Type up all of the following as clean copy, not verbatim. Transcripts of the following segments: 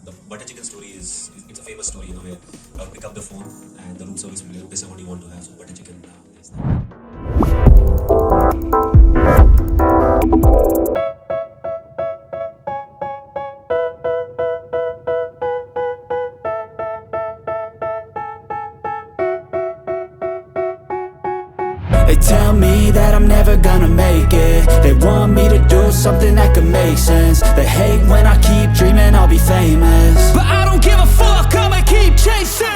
The butter chicken story it's a famous story, where I'll pick up the phone and the room service will be like, okay, sir, what do you want to have? So butter chicken, this, that. They tell me that I'm never gonna make it. They want me to do something that could make sense. They hate when I keep dreaming I'll be famous, but I don't give a fuck, I'ma keep chasing.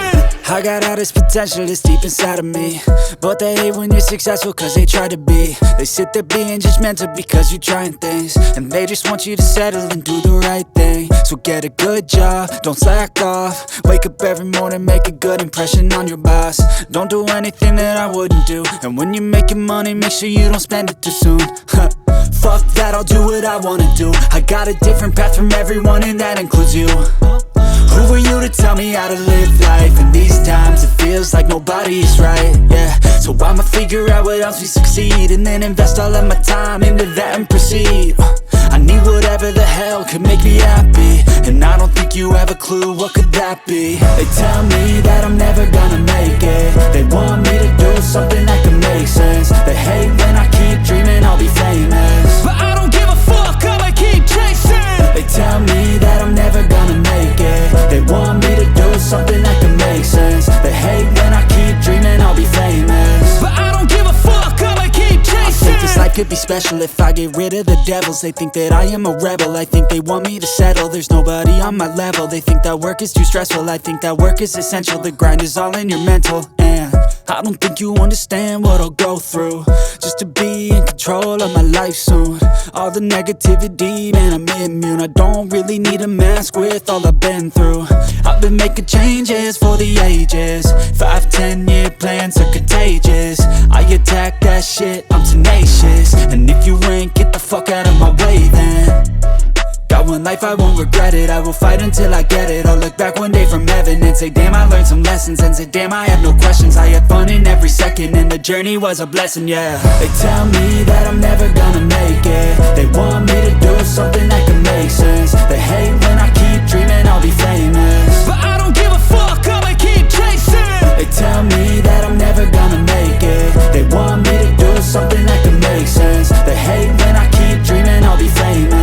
I got all this potential that's deep inside of me, but they hate when you're successful cause they try to be. They sit there being judgmental because you're trying things, and they just want you to settle and do the right thing. So get a good job, don't slack off. Wake up every morning, make a good impression on your boss. Don't do anything that I wouldn't do, and when you're making money, make sure you don't spend it too soon. Fuck that, I'll do what I wanna do. I got a different path from everyone and that includes you. Who are you to tell me how to live life? In these times it feels like nobody's right, yeah. So I'ma figure out what else we succeed, and then invest all of my time into that and proceed. I need whatever the hell could make me happy, and I don't think you have a clue what could that be. They tell me that I'm never gonna make it. They want me to do something that can make sense. They hate when I keep dreaming I'll be famous, but I don't give a fuck, I'ma keep chasing. They tell me that I'm never gonna make it. They want me to do something that can make sense. They hate when I keep dreaming I'll be famous, but I don't give a fuck, I'ma keep chasing. I think this life could be special if I get rid of the devils. They think that I am a rebel, I think they want me to settle. There's nobody on my level. They think that work is too stressful, I think that work is essential. The grind is all in your mental, and I don't think you understand what I'll go through just to be in control of my life soon. All the negativity, man, I'm immune. I don't really need a mask with all I've been through. I've been making changes for the ages. 5-10 year plans are contagious. I attack that shit, I'm tenacious. And if you ain't, get the fuck out of my way then. Got one life, I won't regret it. I will fight until I get it. I'll look back one day from heaven and say, damn, I learned some lessons. And say, damn, I have no questions. I had fun in every second, and the journey was a blessing, yeah. They tell me that I'm never gonna make it. They want me to do something that can make sense. They hate when I keep dreaming I'll be famous,